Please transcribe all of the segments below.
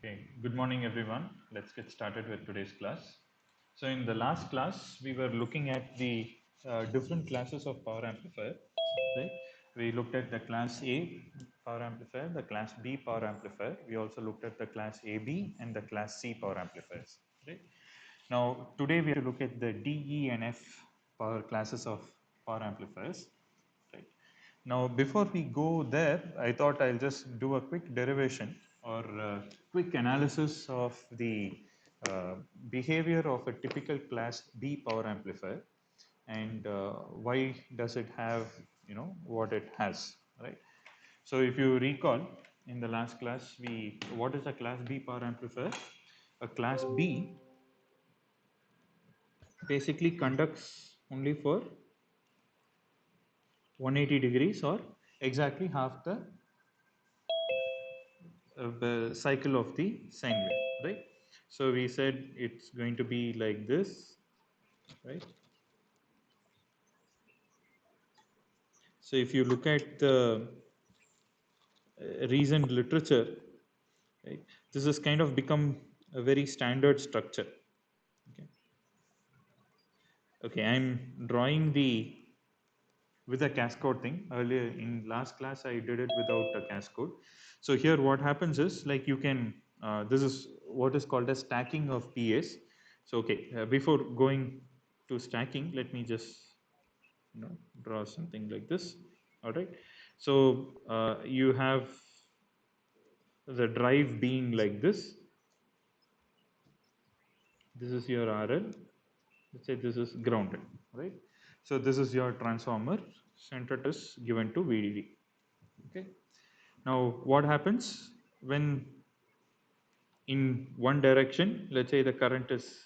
Okay, good morning everyone. Let's get started with today's class. So in the last class, we were looking at the different classes of power amplifier, right? We looked at the class A power amplifier, the class B power amplifier. We also looked at the class AB and the class C power amplifiers, right? Now today we have to look at the D, E and F power classes of power amplifiers, right? Now, before we go there, I thought I'll just do a quick derivation or quick analysis of the uh, behavior of a typical class B power amplifier and why does it have, what it has, right? So if you recall in the last class, what is a class B power amplifier? A class B basically conducts only for 180 degrees or exactly half the cycle of the sine wave, right? So we said it's going to be like this, right? So if you look at the recent literature, right, this has kind of become a very standard structure. Okay, okay, I'm drawing the with a cascode thing. Earlier in last class, I did it without a cascode. So here, what happens is like you can. This is what is called as stacking of PAs. So okay, before going to stacking, let me just draw something like this. All right. So you have the drive being like this. This is your RL. Let's say this is grounded, right? So this is your transformer. Center is given to VDD. Okay. Now, what happens when in one direction, let's say the current is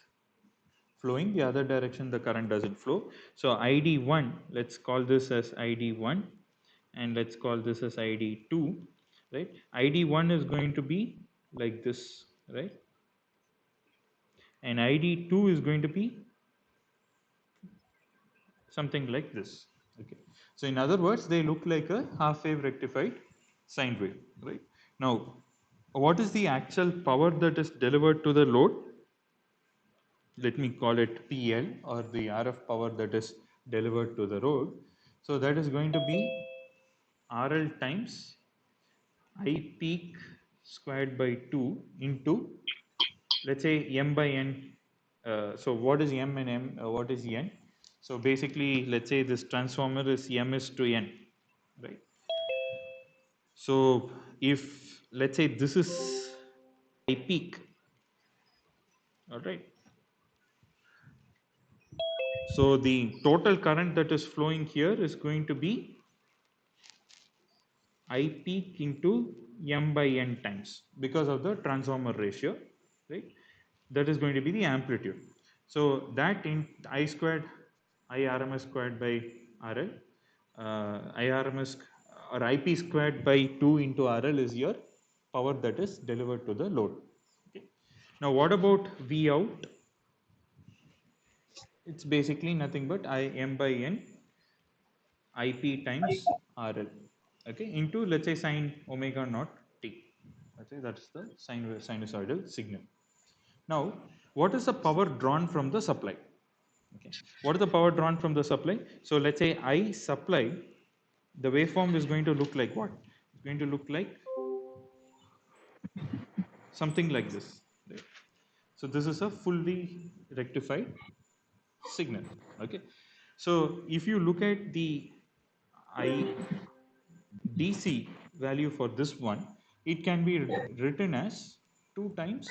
flowing, the other direction the current doesn't flow. So ID1, let's call this as ID1 and let's call this as ID2, right? ID1 is going to be like this, right? And ID2 is going to be something like this, okay? So in other words, they look like a half wave rectified sine wave, right? Now, what is the actual power that is delivered to the load? Let me call it PL or the RF power that is delivered to the load. So that is going to be RL times I peak squared by 2 into, let's say, M by N. So what is M and M? What is N? So basically, let's say this transformer is M is to N, right? So if, let's say, this is I peak, all right? So the total current that is flowing here is going to be I peak into M by N times because of the transformer ratio, right? That is going to be the amplitude. So that in I squared, I RMS squared by RL, I RMS or IP squared by 2 into RL is your power that is delivered to the load. Okay. Now what about V out? It's basically nothing but I M by N IP times RL, okay, into let's say sine omega naught t. Okay, that's the sinusoidal signal. Now, what is the power drawn from the supply? Okay, what is the power drawn from the supply? So let's say I supply, the waveform is going to look like what? It's going to look like something like this. Right? So this is a fully rectified signal. Okay, so if you look at the I DC value for this one, it can be written as 2 times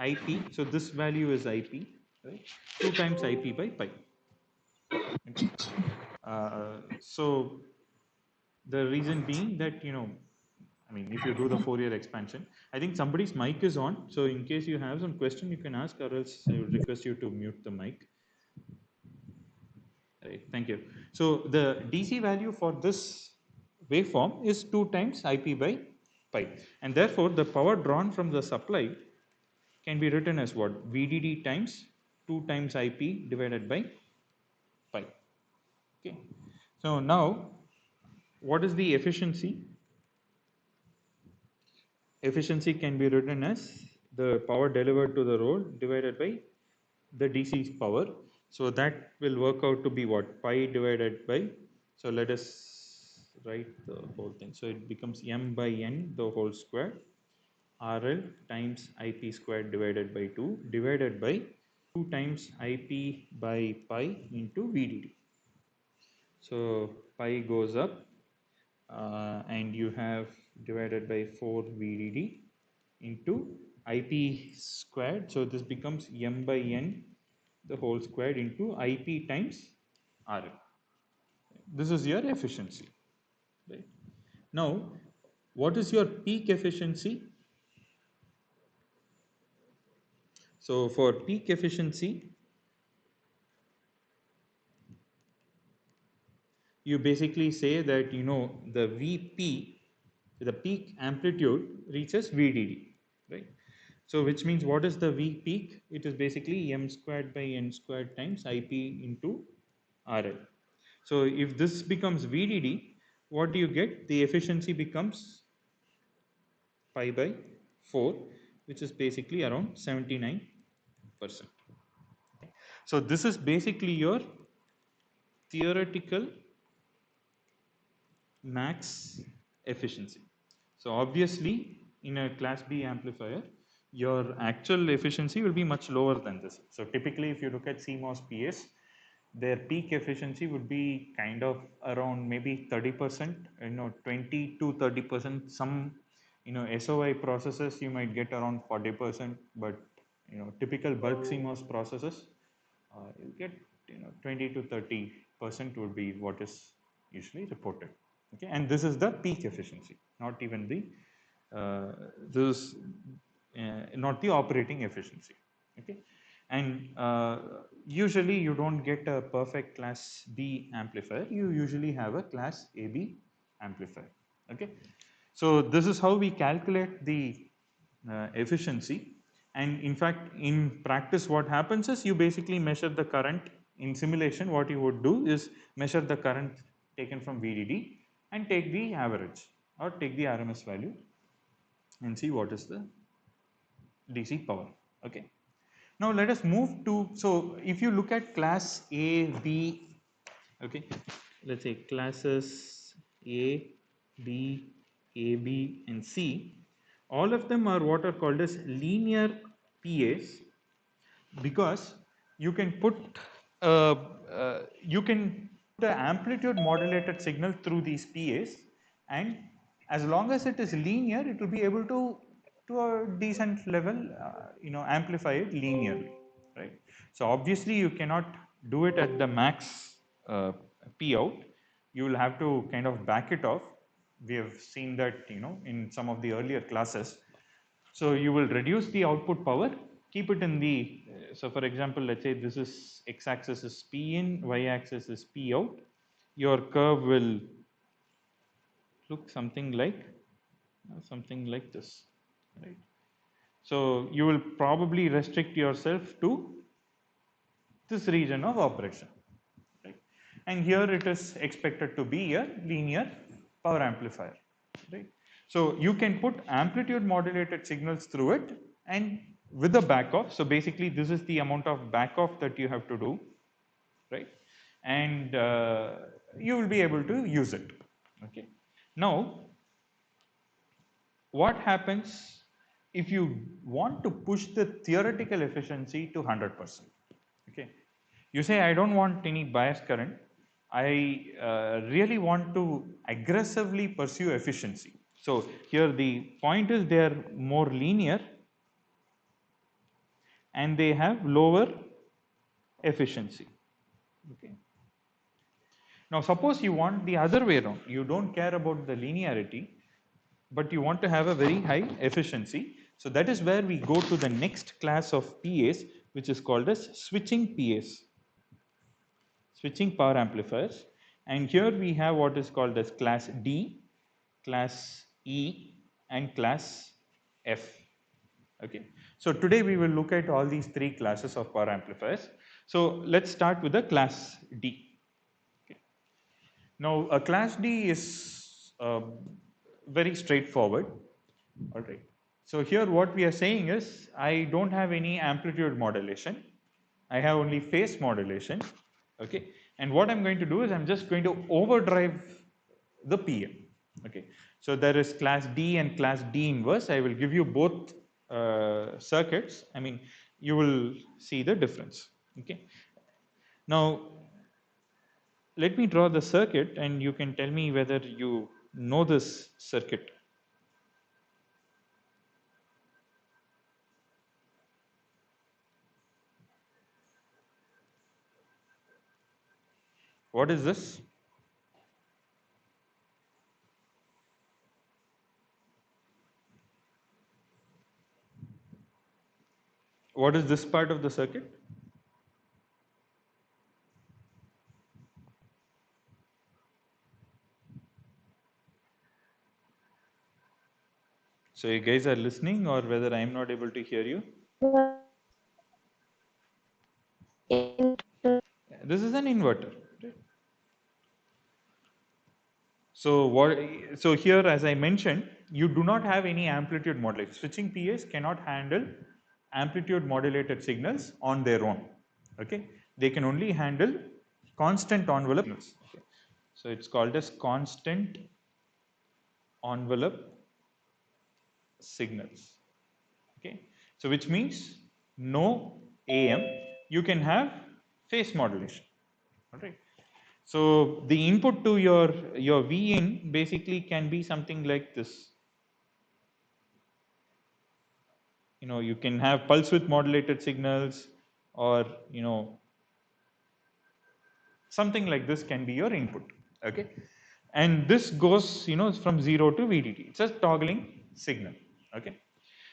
IP. So this value is IP, right? 2 times IP by pi. Okay. So the reason being that, I mean, if you do the Fourier expansion, I think somebody's mic is on. So in case you have some question, you can ask, or else I would request you to mute the mic. Right, thank you. So the DC value for this waveform is 2 times IP by pi. And therefore, the power drawn from the supply can be written as what? VDD times 2 times IP divided by pi. Okay. So now, what is the efficiency? efficiency can be written as the power delivered to the load divided by the DC power. So that will work out to be what? Pi divided by, so let us write the whole thing. So it becomes m by n the whole square RL times IP squared divided by 2 divided by 2 times IP by pi into VDD. So pi goes up and you have divided by 4 VDD into IP squared. So this becomes m by n the whole squared into IP times RL. This is your efficiency. Right? Now, what is your peak efficiency? So for peak efficiency, you basically say that the VP, the peak amplitude reaches VDD, right? So which means what is the V peak? It is basically m squared by n squared times IP into RL. So if this becomes VDD, what do you get? The efficiency becomes pi by 4, which is basically around 79%. So this is basically your theoretical max efficiency. So obviously in a class B amplifier, your actual efficiency will be much lower than this. So typically if you look at CMOS PS, their peak efficiency would be kind of around maybe 30%, 20 to 30%. Some, SOI processes you might get around 40%, but typical bulk CMOS processes, you get 20 to 30% would be what is usually reported. Okay, and this is the peak efficiency, not even the this not the operating efficiency. Okay, and usually you don't get a perfect class B amplifier. You usually have a class AB amplifier. Okay, so this is how we calculate the efficiency. And in fact, in practice, what happens is you basically measure the current. In simulation, what you would do is measure the current taken from VDD and take the average or take the RMS value and see what is the DC power. Okay. Now let us move to, so if you look at class A, B, okay, let's say classes A, B, AB and C, all of them are what are called as linear PAs, because you can put you can put the amplitude modulated signal through these PAs, and as long as it is linear, it will be able to a decent level amplify it linearly, right? So obviously you cannot do it at the max P out. You will have to kind of back it off. We have seen that in some of the earlier classes. So you will reduce the output power, keep it in the, so for example, let's say this is x-axis is P in, y-axis is P out. Your curve will look something like this, right? So you will probably restrict yourself to this region of operation, right? And here it is expected to be a linear power amplifier, right? So you can put amplitude modulated signals through it and with the back off. So basically this is the amount of back off that you have to do, right? And you will be able to use it. Okay. Now, what happens if you want to push the theoretical efficiency to 100%? Okay. You say, I don't want any bias current. I really want to aggressively pursue efficiency. So here the point is they are more linear and they have lower efficiency. Okay. Now suppose you want the other way around. You don't care about the linearity, but you want to have a very high efficiency. So that is where we go to the next class of PAs, which is called as switching PAs, switching power amplifiers. And here we have what is called as class D, class E and class F. Okay. So today we will look at all these three classes of power amplifiers. So let's start with the class D. Okay. Now a class D is very straightforward. All right. So here what we are saying is I don't have any amplitude modulation. I have only phase modulation. Okay. And what I'm going to do is I'm just going to overdrive the PM. Okay. So there is class D and class D inverse. I will give you both circuits. I mean, you will see the difference. Okay. Now, let me draw the circuit and you can tell me whether you know this circuit. What is this? What is this part of the circuit? So you guys are listening or whether I am not able to hear you? This is an inverter. So here, as I mentioned, you do not have any amplitude modulation. Switching PAs cannot handle amplitude modulated signals on their own. Okay, they can only handle constant envelope signals. Okay. So it's called as constant envelope signals. Okay, so which means no AM, you can have phase modulation. All right. So the input to your V in basically can be something like this. You know, you can have pulse width modulated signals, or you know, something like this can be your input. Okay, and this goes, you know, from 0 to VDD. It's a toggling signal. Okay.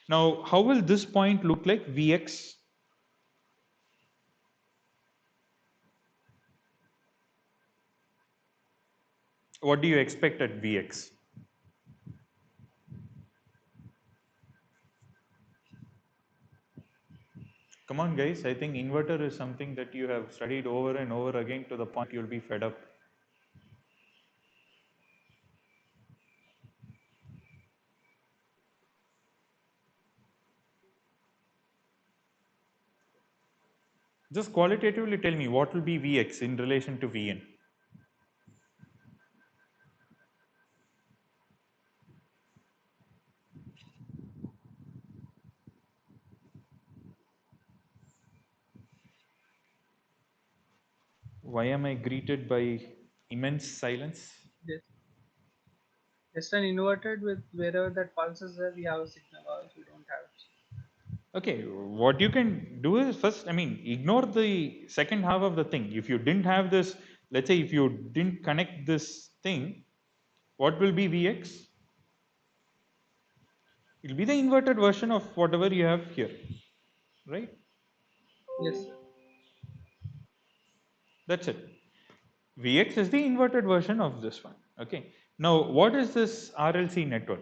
Now, how will this point look like Vx? What do you expect at Vx? Come on, guys. I think inverter is something that you have studied over and over again to the point you'll be fed up. Just qualitatively tell me what will be Vx in relation to Vn. Why am I greeted by immense silence? Yes. Just an inverted with wherever that pulse is there, we have a signal, or else we don't have it. Okay, what you can do is first, I mean, ignore the second half of the thing. If you didn't have this, let's say if you didn't connect this thing, what will be Vx? It will be the inverted version of whatever you have here, right? Yes. That's it. Vx is the inverted version of this one. Okay. Now, what is this RLC network?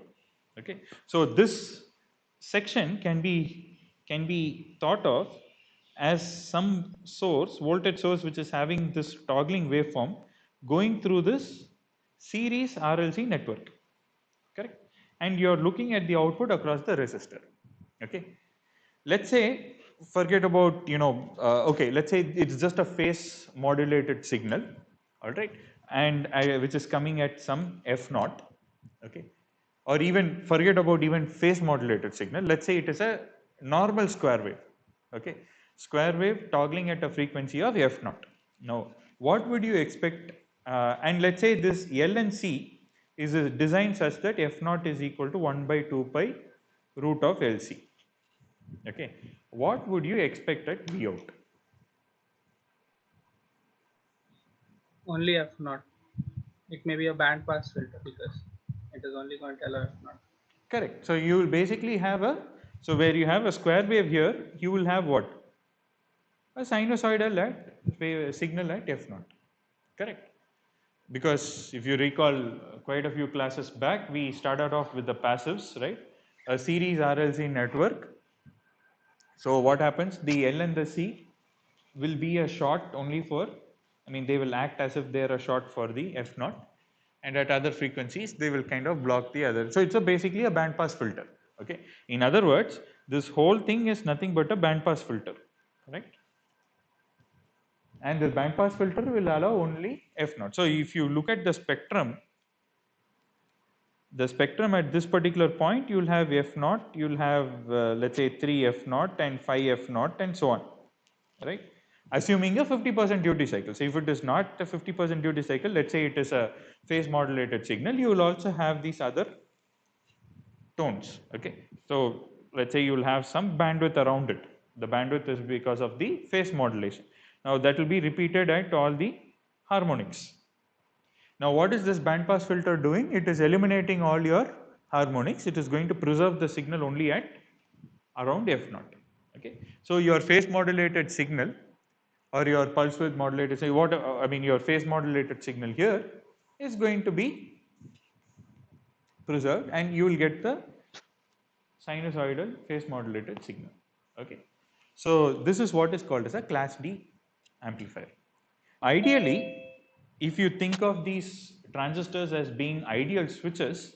Okay. So this section can be thought of as some source, voltage source, which is having this toggling waveform going through this series RLC network. Correct. And you're looking at the output across the resistor. Okay. Let's say forget about, you know, okay, let's say it's just a phase modulated signal, all right, and which is coming at some f naught. Okay, or even forget about even phase modulated signal. Let's say it is a normal square wave. Okay, square wave toggling at a frequency of f naught. Now what would you expect, and let's say this L and C is designed such that f naught is equal to 1 by 2 pi root of LC. Okay, what would you expect at V out? Only F naught. It may be a band pass filter because it is only going to allow F naught. Correct. So you will basically have a, so where you have a square wave here, you will have what? A sinusoidal at wave signal at f naught. Correct. Because if you recall, quite a few classes back, we started off with the passives, right? A series RLC network. So what happens? The L and the C will be a short only for, I mean, they will act as if they are a short for the f naught, and at other frequencies they will kind of block the other. So it's basically a band pass filter. Okay. In other words, this whole thing is nothing but a band pass filter, correct? And the band pass filter will allow only f naught. So if you look at the spectrum at this particular point, you'll have f naught, you'll have let's say 3 f naught and 5 f naught and so on, right? Assuming a 50% duty cycle. So if it is not a 50% duty cycle, let's say it is a phase modulated signal, you will also have these other tones, okay? So let's say you will have some bandwidth around it. The bandwidth is because of the phase modulation. Now that will be repeated at all the harmonics. Now what is this band pass filter doing? It is eliminating all your harmonics. It is going to preserve the signal only at around f naught, okay? So your phase modulated signal or your pulse width modulated, say what I mean, your phase modulated signal here is going to be preserved and you will get the sinusoidal phase modulated signal, okay? So this is what is called as a class D amplifier. Ideally, if you think of these transistors as being ideal switches,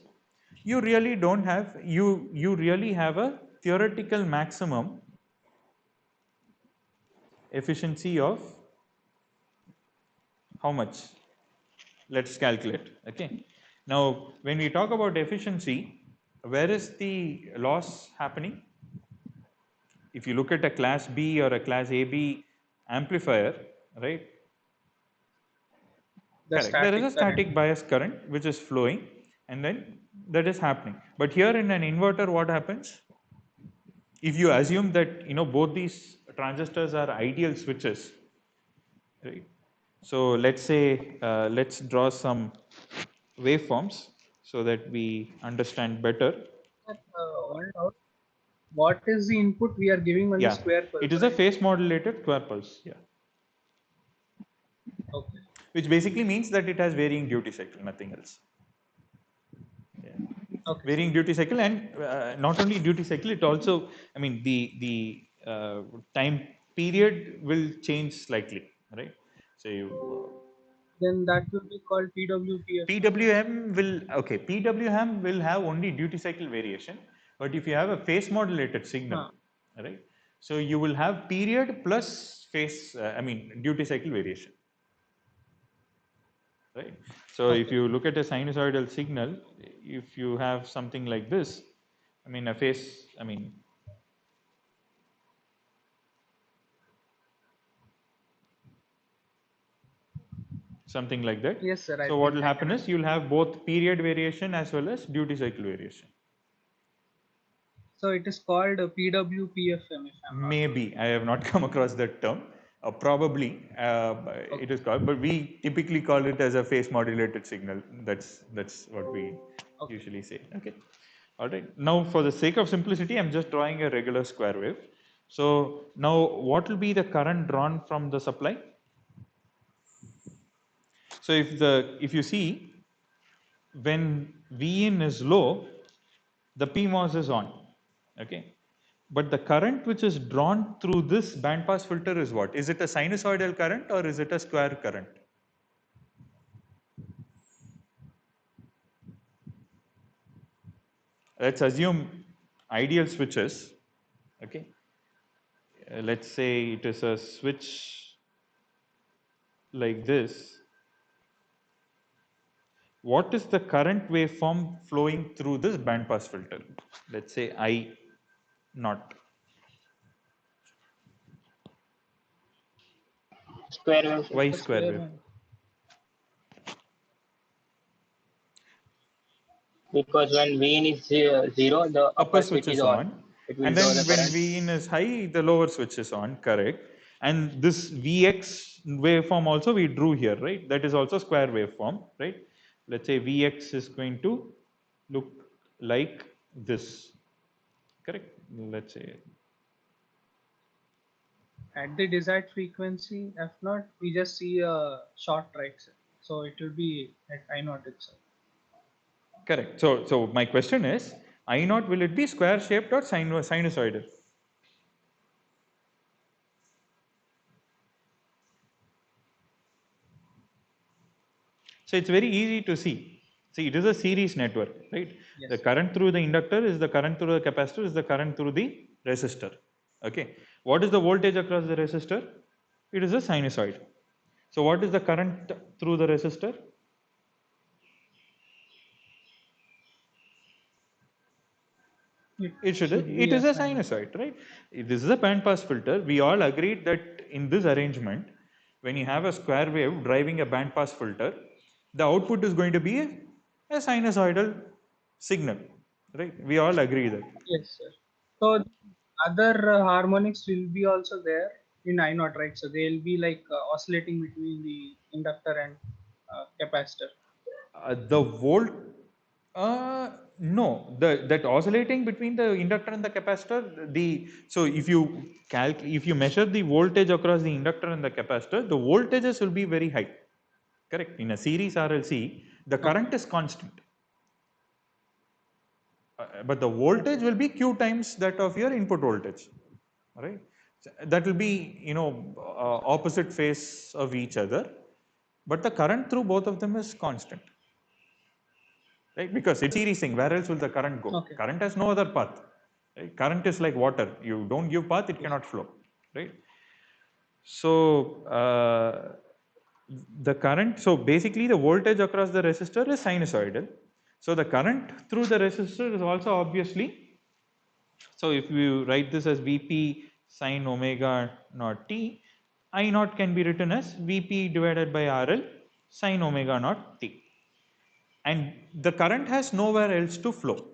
you really don't have, you really have a theoretical maximum efficiency of how much? Let's calculate, okay? Now, when we talk about efficiency, where is the loss happening? If you look at a class B or a class AB amplifier, right? The Correct. There is a static current. static bias current which is flowing and then that is happening. But here in an inverter, what happens? If you assume that both these transistors are ideal switches, right? So let's say let's draw some waveforms so that we understand better. One doubt. What is the input we are giving on the Yeah, square it pulse, is a right? phase modulated square pulse. Yeah, Okay. which basically means that it has varying duty cycle, nothing else. Yeah. Okay. Varying duty cycle, and not only duty cycle, it also, I mean, the time period will change slightly, right? So you, Then that will be called PWPFM. PWM will, okay, PWM will have only duty cycle variation, but if you have a phase modulated signal, Huh. right? So you will have period plus phase, I mean, duty cycle variation, right? So if Okay. you look at a sinusoidal signal, if you have something like this, I mean, a phase, I mean, something like that. Yes, sir. I So what think will I happen can is understand. you'll have both period variation as well as duty cycle variation. So it is called a PWPFM, if I'm not wrong. Maybe I have not come across that term. Probably Okay. it is called, but we typically call it as a phase modulated signal. That's what we Okay. usually say. Okay. All right. Now, for the sake of simplicity, I'm just drawing a regular square wave. So now, what will be the current drawn from the supply? So if you see, when V in is low, the PMOS is on. Okay. But the current which is drawn through this band pass filter is what? Is it a sinusoidal current or is it a square current? Let's assume ideal switches. Okay. Let's say it is a switch like this. What is the current waveform flowing through this band pass filter? Let's say I naught. Square wave, sir. Y The square square wave. one. Because when V in is zero, the Upper upper switch switch is is on. on, It will and draw the then when current. V in is high, the lower switch is on, correct? And this Vx waveform also we drew here, right? That is also square waveform, right? Let's say Vx is going to look like this, correct? Let's say, At the desired frequency, if not, we just see a short, right, sir? So it will be at I naught itself. correct. So my question is, I naught, will it be square shaped or sinusoidal? So it's very easy to see. See, it is a series network, right? Yes. The current through the inductor is the current through the capacitor is the current through the resistor. Okay. What is the voltage across the resistor? It is a sinusoid. So what is the current through the resistor? It be is a a sine. sinusoid, right? This is a band pass filter. We all agreed that in this arrangement, when you have a square wave driving a band pass filter, the output is going to be a sinusoidal signal, right? We all agree that. Yes, sir. So other harmonics will be also there in I naught, right? So they'll be like oscillating between the inductor and capacitor. The volt, no, that oscillating between the inductor and the capacitor, so if you measure the voltage across the inductor and the capacitor, the voltages will be very high, correct? In a series RLC, the current is constant, but the voltage will be q times that of your input voltage, right? So that will be, opposite phase of each other, but the current through both of them is constant, right? Because it's series thing. Where else will the current go? Okay. Current has no other path. Right? Current is like water. You don't give path, it cannot flow, right? So the current. So basically, the voltage across the resistor is sinusoidal. So the current through the resistor is also obviously. So if you write this as Vp sine omega naught t, I naught can be written as Vp divided by RL sine omega naught t. And the current has nowhere else to flow,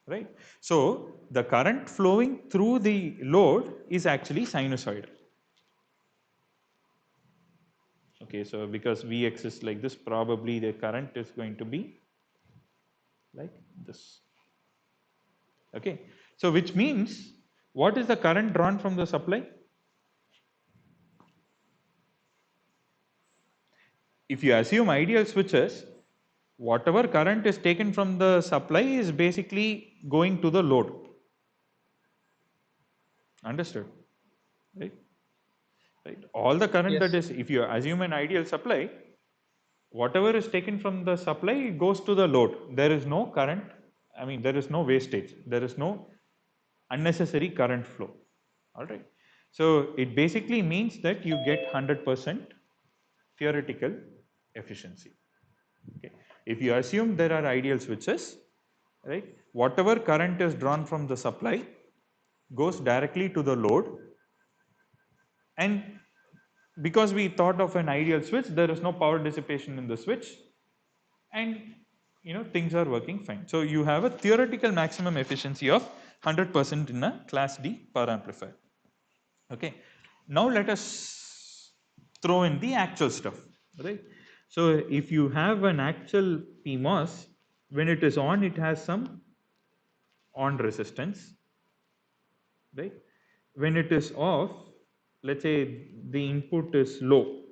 right? So the current flowing through the load is actually sinusoidal. Okay, so because Vx is like this, probably the current is going to be like this. Okay, so which means what is the current drawn from the supply? If you assume ideal switches, whatever current is taken from the supply is basically going to the load. Understood? Right? Right. All the current that is, if you assume an ideal supply, whatever is taken from the supply goes to the load. There is no current, there is no wastage. There is no unnecessary current flow. All right. So it basically means that you get 100% theoretical efficiency. Okay. If you assume there are ideal switches, right, whatever current is drawn from the supply goes directly to the load, and because we thought of an ideal switch, there is no power dissipation in the switch, and things are working fine. So you have a theoretical maximum efficiency of 100% in a class D power amplifier. Okay, now let us throw in the actual stuff, right? So if you have an actual PMOS, when it is on, it has some on resistance, right? When it is off, let's say the input is low,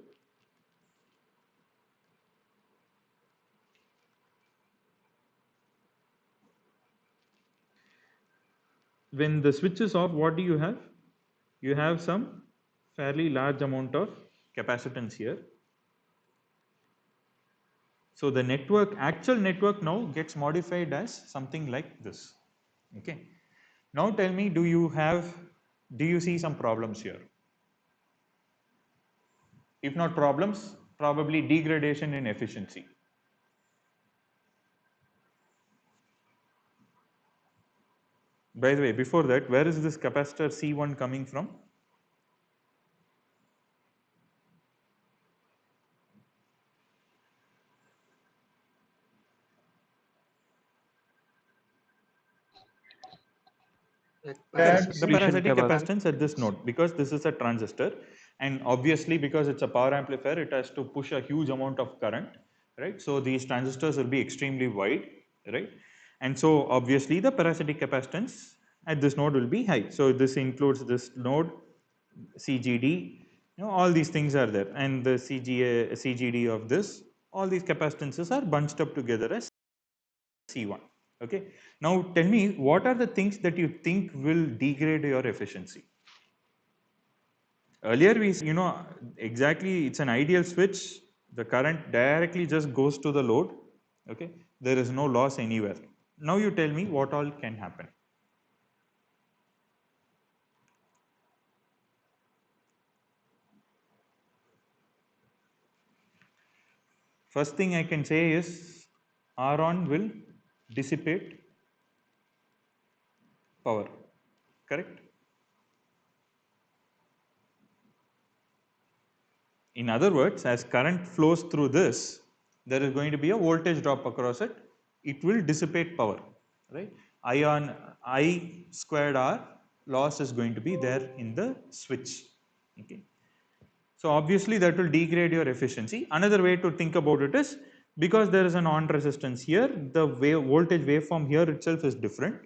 when the switch is off, what do you have? You have some fairly large amount of capacitance here. So the network, actual network now gets modified as something like this. Okay. Now tell me, do you see some problems here? If not problems, probably degradation in efficiency. By the way, before that, where is this capacitor C1 coming from? The The parasitic capacitance. capacitance at this node, because this is a transistor, and obviously because it's a power amplifier, it has to push a huge amount of current, right? So these transistors will be extremely wide, right? And so obviously the parasitic capacitance at this node will be high. So this includes this node, CGD, all these things are there, and the CGD of this, all these capacitances are bunched up together as C1. Okay. Now tell me, what are the things that you think will degrade your efficiency? Earlier we, exactly, it's an ideal switch. The current directly just goes to the load. Okay, there is no loss anywhere. Now you tell me what all can happen. First thing I can say is R on will dissipate power, correct? In other words, as current flows through this, there is going to be a voltage drop across it. It will dissipate power, right? I on I squared R loss is going to be there in the switch. Okay. So obviously that will degrade your efficiency. Another way to think about it is, because there is an on resistance here, the voltage waveform here itself is different,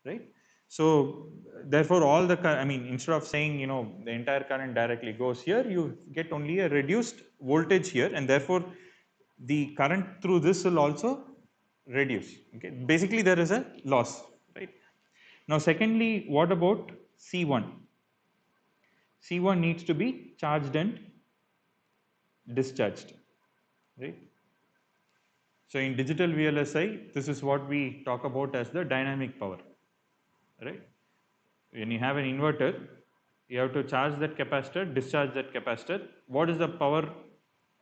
right? So therefore all the, I mean, instead of saying, you know, the entire current directly goes here, you get only a reduced voltage here, and therefore the current through this will also reduce. Okay, basically there is a loss, right? Now secondly, what about C1? C1 needs to be charged and discharged, right? So in digital VLSI, this is what we talk about as the dynamic power, right? When you have an inverter, you have to charge that capacitor, discharge that capacitor. What is the power?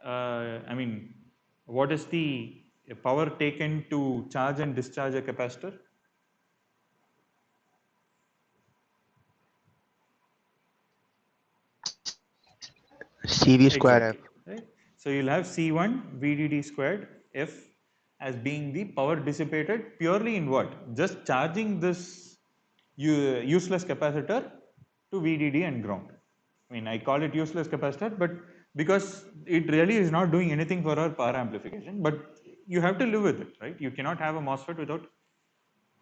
I mean, what is the power taken to charge and discharge a capacitor? CV square F. Exactly, right? So you'll have C1 VDD squared F as being the power dissipated purely in what? Just charging this useless capacitor to VDD and ground. I mean, I call it useless capacitor, but because it really is not doing anything for our power amplification, but you have to live with it, right? You cannot have a MOSFET without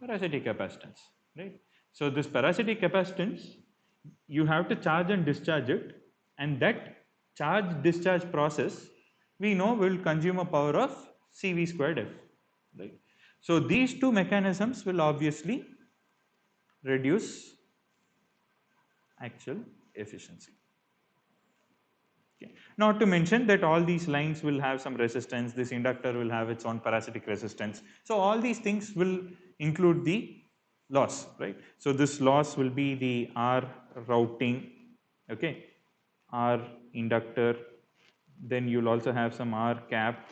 parasitic capacitance, right? So this parasitic capacitance, you have to charge and discharge it, and that charge discharge process we know will consume a power of CV squared F, right? So these two mechanisms will obviously reduce actual efficiency. Okay. Not to mention that all these lines will have some resistance, this inductor will have its own parasitic resistance. So all these things will include the loss, right? So this loss will be the R routing, okay, R inductor, then you'll also have some R cap,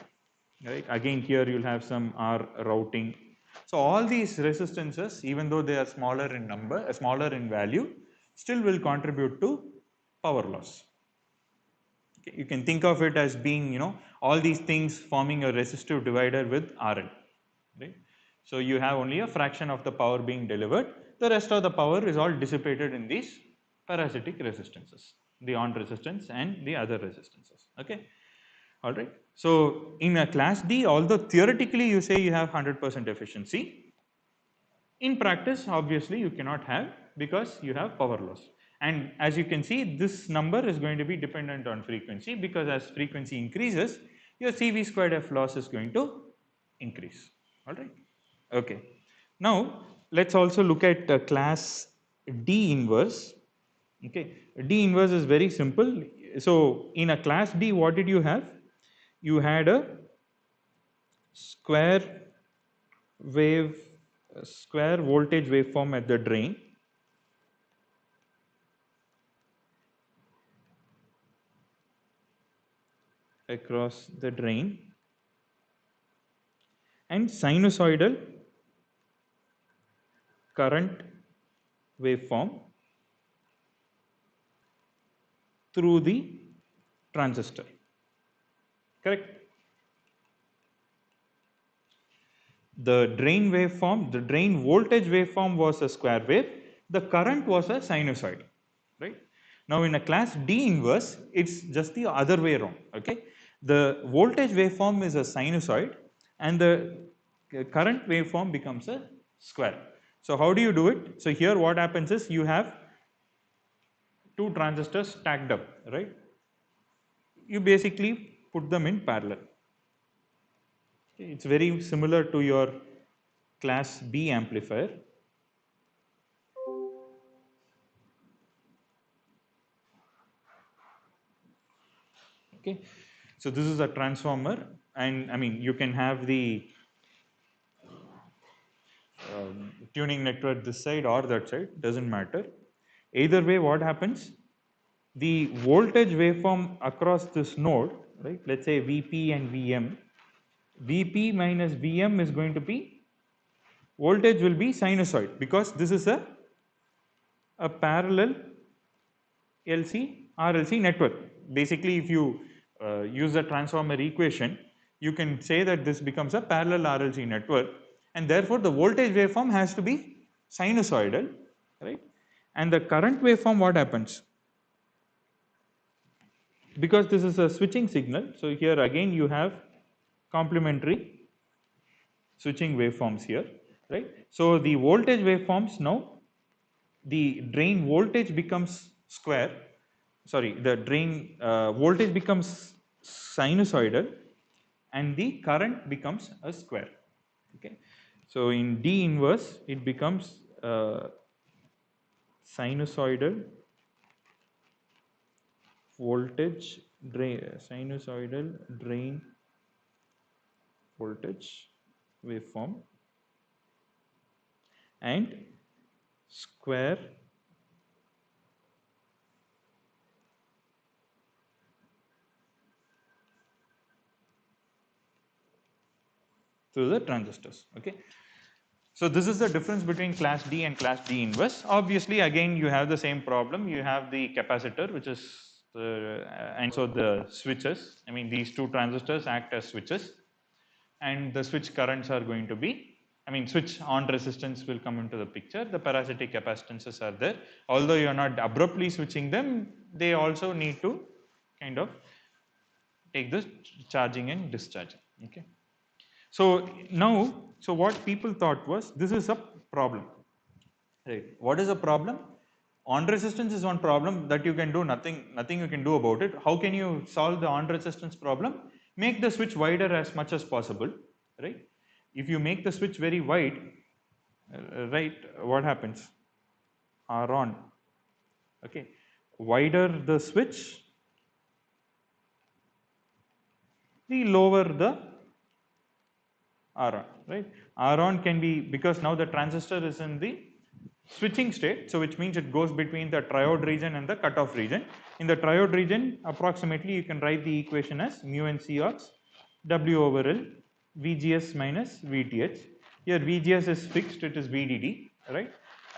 right? Again here you'll have some R routing. So all these resistances, even though they are smaller in number, smaller in value, still will contribute to power loss. You can think of it as being, you know, all these things forming a resistive divider with RL, right? So you have only a fraction of the power being delivered. The rest of the power is all dissipated in these parasitic resistances, the on resistance and the other resistances. Okay, all right. So in a class D, although theoretically you say you have 100% efficiency, in practice, obviously you cannot have, because you have power loss. And as you can see, this number is going to be dependent on frequency, because as frequency increases, your CV squared F loss is going to increase. All right. Okay. Now let's also look at class D inverse. Okay. D inverse is very simple. So in a class D, what did you have? You had a square wave, square voltage waveform at the drain, across the drain, and sinusoidal current waveform through the transistor, correct? The drain waveform, the drain voltage waveform was a square wave, the current was a sinusoid, right? Now in a class D inverse, it's just the other way around, okay? The voltage waveform is a sinusoid and the current waveform becomes a square. So how do you do it? So here what happens is you have two transistors stacked up, right? You basically put them in parallel. Okay, it's very similar to your class B amplifier. Okay, so this is a transformer, and I mean you can have the tuning network this side or that side, doesn't matter. Either way, what happens? The voltage waveform across this node, right? Let's say Vp and Vm. Vp minus Vm is going to be, voltage will be sinusoid because this is a parallel LC RLC network. Basically, if you use the transformer equation, you can say that this becomes a parallel RLC network, and therefore the voltage waveform has to be sinusoidal, right? And the current waveform, what happens? Because this is a switching signal, so here again you have complementary switching waveforms here, right? So the voltage waveforms now, the drain voltage becomes square, sorry, the drain voltage becomes sinusoidal and the current becomes a square, okay? So in D inverse it becomes sinusoidal voltage drain, sinusoidal drain voltage waveform and square through the transistors, okay? So this is the difference between class D and class D inverse. Obviously, again you have the same problem. You have the capacitor, which is and so the switches. I mean, these two transistors act as switches, and the switch currents are going to be, I mean, switch on resistance will come into the picture. The parasitic capacitances are there. Although you are not abruptly switching them, they also need to kind of take the charging and discharging, okay? So now, so what people thought was, this is a problem, right? What is a problem? On resistance is one problem that you can do nothing you can do about it. How can you solve the on resistance problem? Make the switch wider as much as possible, right? If you make the switch very wide, right, what happens? R on, okay? Wider the switch, the lower the R on, right? R on can be, because now the transistor is in the switching state, so which means it goes between the triode region and the cutoff region. In the triode region, approximately you can write the equation as mu n C ox W over L VGS minus VTH. Here VGS is fixed, it is VDD, right?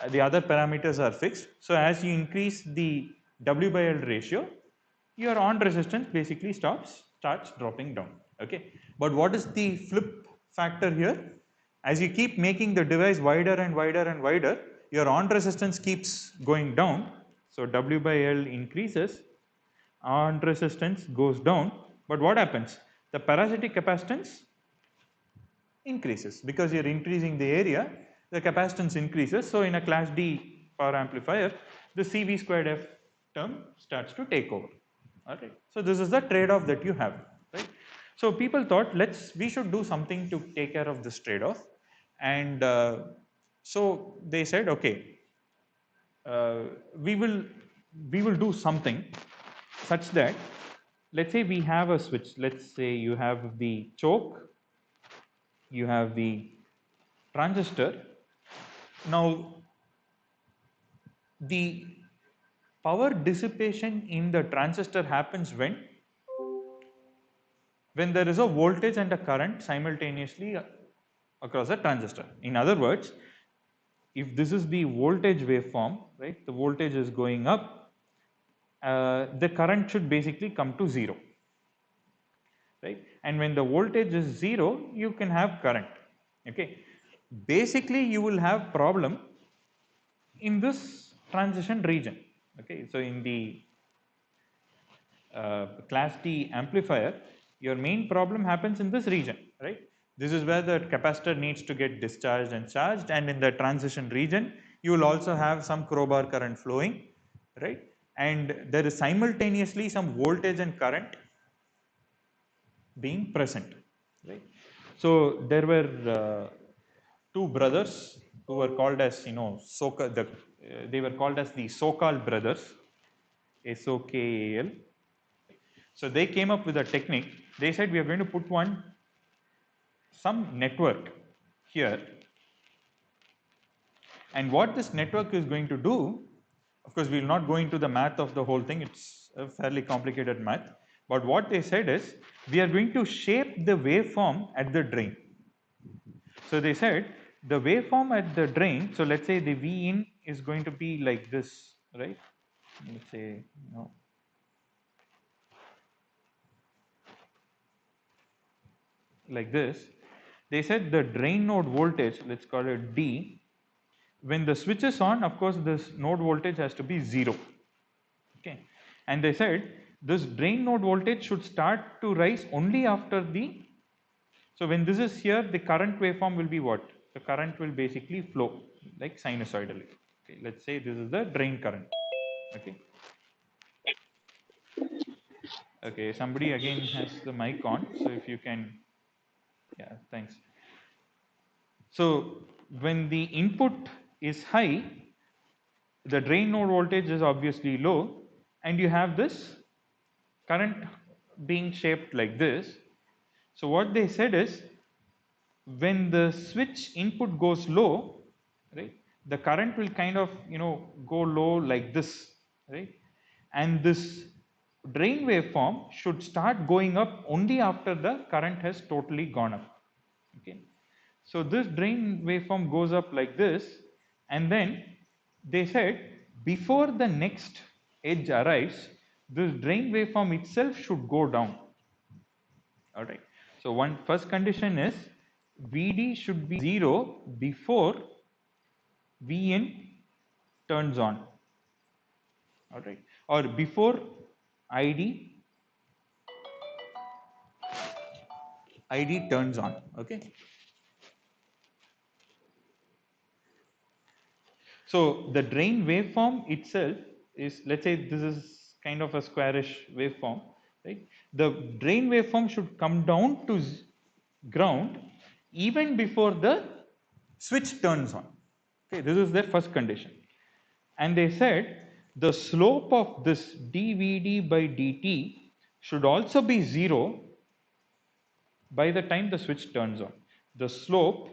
The other parameters are fixed. So as you increase the W by L ratio, your on resistance basically starts dropping down, okay? But what is the flip factor here? As you keep making the device wider and wider and wider, your on resistance keeps going down. So W by L increases, on resistance goes down, but what happens? The parasitic capacitance increases because you're increasing the area, the capacitance increases. So in a class D power amplifier, the CV squared F term starts to take over. Alright. So this is the trade-off that you have, right? So people thought, we should do something to take care of this trade-off, and so they said, okay, we will do something such that, let's say we have a switch. Let's say you have the choke, you have the transistor. Now the power dissipation in the transistor happens when there is a voltage and a current simultaneously across the transistor. In other words, if this is the voltage waveform, right, the voltage is going up, the current should basically come to 0, right? And when the voltage is 0, you can have current, okay? Basically, you will have problem in this transition region, okay? So in the class D amplifier, your main problem happens in this region, right? This is where the capacitor needs to get discharged and charged, and in the transition region, you will also have some crowbar current flowing, right? And there is simultaneously some voltage and current being present, right? So there were two brothers who were called as, they were called as the Sokal brothers, SOKAL. So they came up with a technique. They said, we are going to put some network here, And what this network is going to do, of course, we will not go into the math of the whole thing. It's a fairly complicated math. But what they said is, we are going to shape the waveform at the drain. So they said the waveform at the drain. So let's say the V in is going to be like this, right? Let's say, like this. They said the drain node voltage, let's call it D. When the switch is on, of course, this node voltage has to be 0. Okay, and they said this drain node voltage should start to rise only after the. So when this is here, the current waveform will be what? The current will basically flow like sinusoidally. Okay, let's say this is the drain current. Okay. Okay, somebody again has the mic on, so if you can, yeah, thanks. So when the input is high, the drain node voltage is obviously low, and you have this current being shaped like this. So what they said is, when the switch input goes low, right, the current will kind of go low like this, right, and this drain waveform should start going up only after the current has totally gone up. Okay, so this drain waveform goes up like this, and then they said before the next edge arrives, this drain waveform itself should go down. All right. So one first condition is Vd should be 0 before Vn turns on. All right. Or before ID turns on. Okay. So the drain waveform itself is, let's say this is kind of a squarish waveform, right? The drain waveform should come down to ground even before the switch turns on. Okay, this is their first condition. And they said the slope of this dVd by dt should also be 0 by the time the switch turns on. The slope,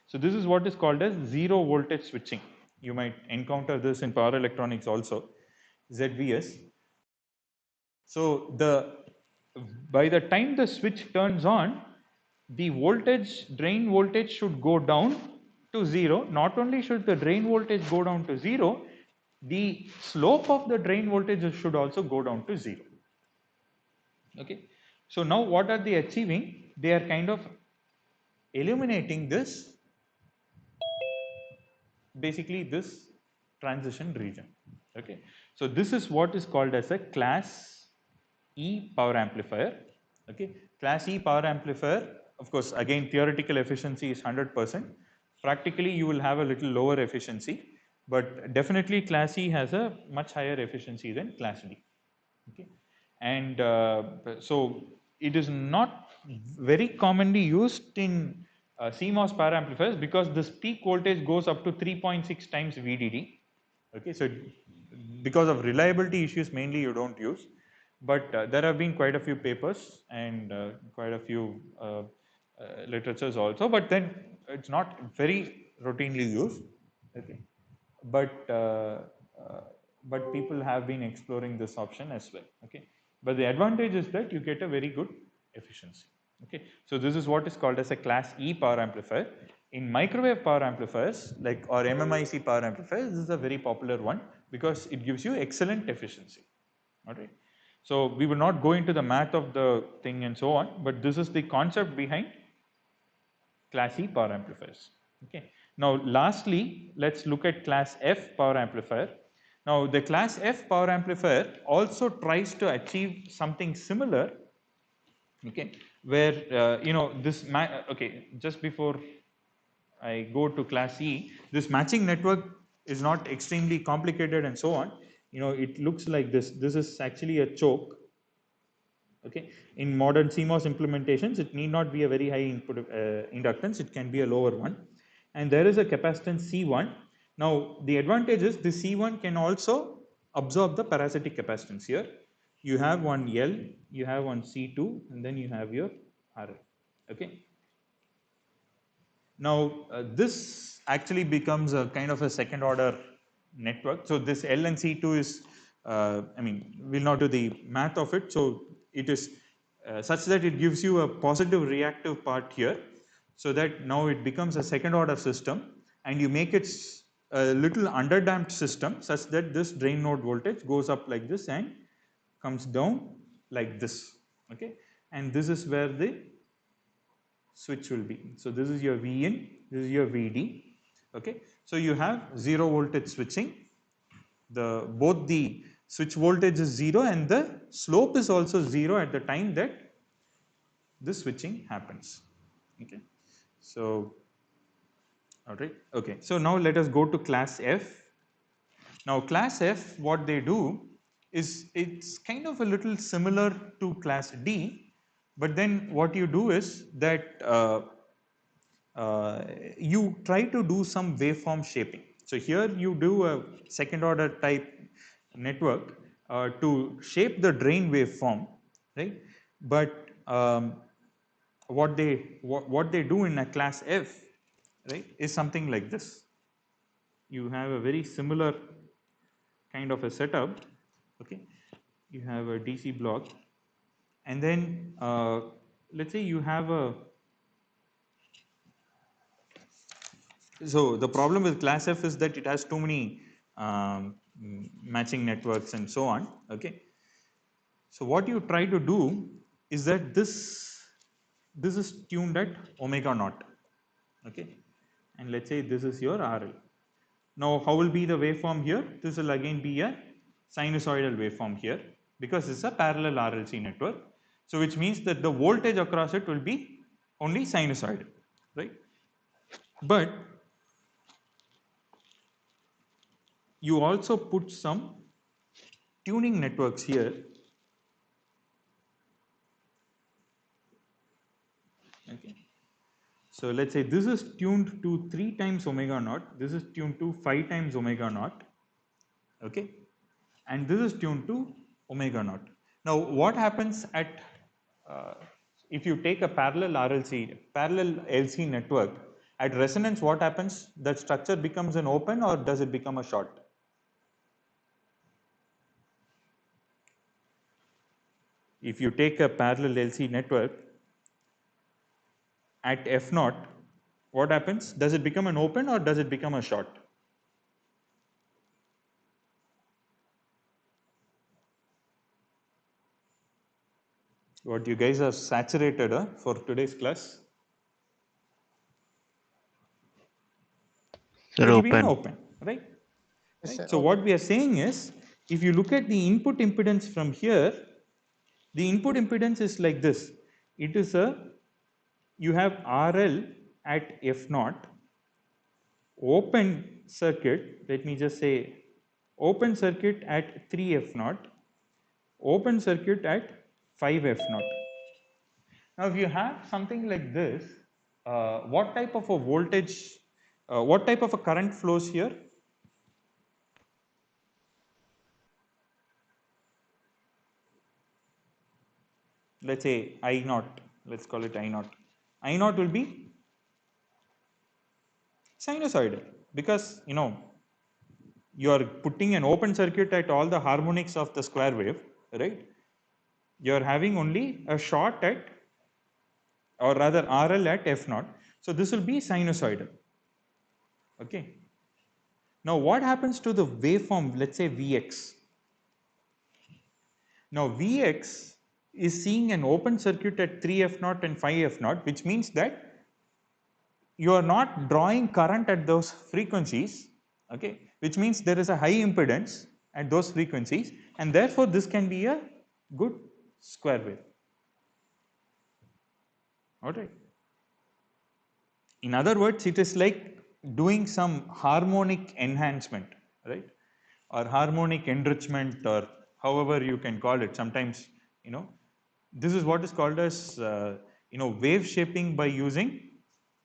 so this is what is called as zero voltage switching. You might encounter this in power electronics also, ZVS. So by the time the switch turns on, the drain voltage should go down to 0. Not only should the drain voltage go down to 0, the slope of the drain voltage should also go down to 0. Okay. So now what are they achieving? They are kind of eliminating this, basically this transition region. Okay. So this is what is called as a class E power amplifier. Okay. Class E power amplifier, of course, again theoretical efficiency is 100%. Practically you will have a little lower efficiency, but definitely class E has a much higher efficiency than class D. Okay. And so it is not very commonly used in CMOS power amplifiers because this peak voltage goes up to 3.6 times VDD. Okay, so because of reliability issues mainly you don't use, but there have been quite a few papers and quite a few literatures also, but then it's not very routinely used. Okay, but people have been exploring this option as well. Okay, but the advantage is that you get a very good efficiency. Okay, so this is what is called as a class E power amplifier. In microwave power amplifiers, like or MMIC power amplifiers, this is a very popular one because it gives you excellent efficiency. All right. So we will not go into the math of the thing and so on, but this is the concept behind class E power amplifiers. Okay. Now, lastly, let's look at class F power amplifier. Now, the class F power amplifier also tries to achieve something similar. Okay, where this okay, just before I go to class E, this matching network is not extremely complicated and so on. It looks like this. This is actually a choke. Okay, in modern CMOS implementations, it need not be a very high input inductance. It can be a lower one, and there is a capacitance C1. Now, the advantage is the C1 can also absorb the parasitic capacitance here. You have one L, you have one C2, and then you have your RL. Okay. Now, this actually becomes a kind of a second order network. So this L and C2 is, I mean, we'll not do the math of it. So it is such that it gives you a positive reactive part here, so that now it becomes a second order system, and you make it a little underdamped system such that this drain node voltage goes up like this and comes down like this. Okay, and this is where the switch will be. So this is your V in, this is your VD. Okay, so you have 0 voltage switching. Both the switch voltage is 0 and the slope is also 0 at the time that this switching happens. Okay, so all right. Okay, so now let us go to class F. Now class F, what they do is it's kind of a little similar to class D, but then what you do is that you try to do some waveform shaping. So here you do a second order type network to shape the drain waveform, right? But what they do in a class F, right, is something like this. You have a very similar kind of a setup. Okay, you have a DC block, and then let's say you have a. So the problem with class F is that it has too many matching networks and so on. Okay, so what you try to do is that this is tuned at omega naught. Okay, and let's say this is your RL. Now how will be the waveform here? This will again be a sinusoidal waveform here, because it's a parallel RLC network. So which means that the voltage across it will be only sinusoidal, right? But you also put some tuning networks here. Okay. So let's say this is tuned to 3 times omega naught, this is tuned to 5 times omega naught, okay, and this is tuned to omega naught. Now what happens at, if you take a parallel LC network, at resonance what happens? That structure becomes an open or does it become a short? If you take a parallel LC network at F naught, what happens? Does it become an open or does it become a short? What, you guys are saturated for today's class? Sir, It will be an open. open, right? Yes, Right? sir. So what we are saying is, if you look at the input impedance from here, the input impedance is like this. It is you have RL at F naught, open circuit, let me just say open circuit at 3 F naught, open circuit at 5 F naught. Now if you have something like this, what type of a voltage, what type of a current flows here? Let's say I naught, let's call it I naught. I naught will be sinusoidal, because you are putting an open circuit at all the harmonics of the square wave, right? You are having only a short at, or rather RL at F naught. So this will be sinusoidal. Okay. Now what happens to the waveform, let's say Vx? Now Vx is seeing an open circuit at 3 F naught and 5 F naught, which means that you are not drawing current at those frequencies, okay, which means there is a high impedance at those frequencies, and therefore this can be a good square wave. All right. In other words, it is like doing some harmonic enhancement, right, or harmonic enrichment, or however you can call it. Sometimes, this is what is called as wave shaping by using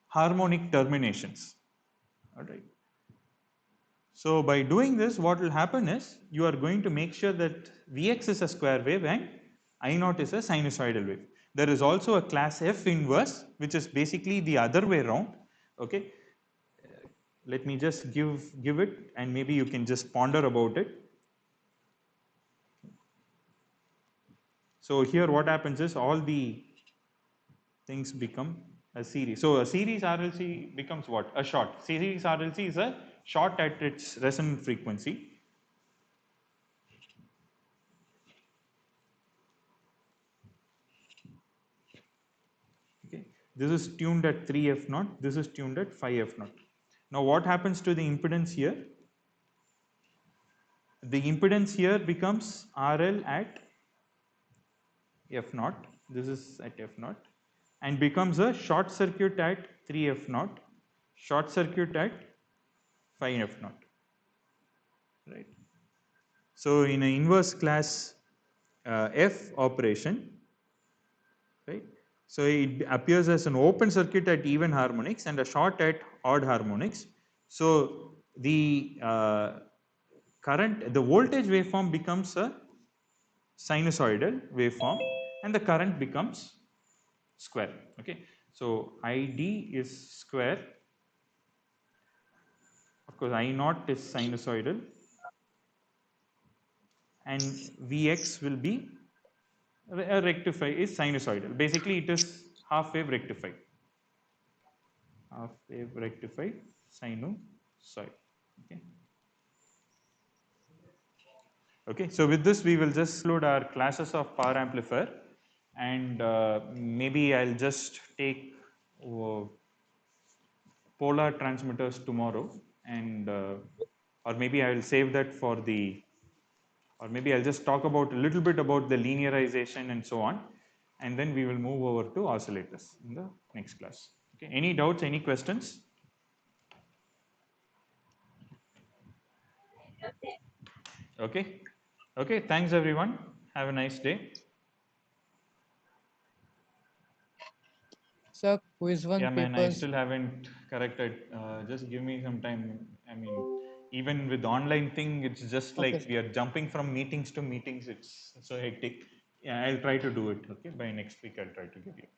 harmonic terminations. All right. So by doing this, what will happen is you are going to make sure that Vx is a square wave and I naught is a sinusoidal wave. There is also a class F inverse, which is basically the other way around. Okay. let me just give it, and maybe you can just ponder about it. So here what happens is all the things become a series. So a series RLC becomes what? A short. Series RLC is a short at its resonant frequency. Okay. This is tuned at 3f0. This is tuned at 5f0. Now what happens to the impedance here? The impedance here becomes RL at f0. This is at f0, and becomes a short circuit at 3f0, short circuit at 5f0. Right. So in an inverse class F operation, right? So it appears as an open circuit at even harmonics and a short at odd harmonics. So the the voltage waveform becomes a sinusoidal waveform, and the current becomes square. Okay. So ID is square. Of course, I naught is sinusoidal, and Vx will be a rectify is sinusoidal. Basically, it is half wave rectified. Half wave rectified sinusoid. Okay. Okay. So with this, we will just load our classes of power amplifier, and maybe I'll just take polar transmitters tomorrow, and or maybe I will save that for the, or maybe I'll just talk about a little bit about the linearization and so on, and then we will move over to oscillators in the next class. Okay. Any doubts, any questions? Okay. Okay, thanks everyone. Have a nice day. Sir, quiz one Yeah, man, I papers. still haven't corrected. Just give me some time. I mean, even with online thing, it's just like Okay. we are jumping from meetings to meetings. It's so hectic. Yeah, I'll try to do it. Okay, by next week, I'll try to give you.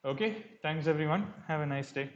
Okay, thanks everyone. Have a nice day.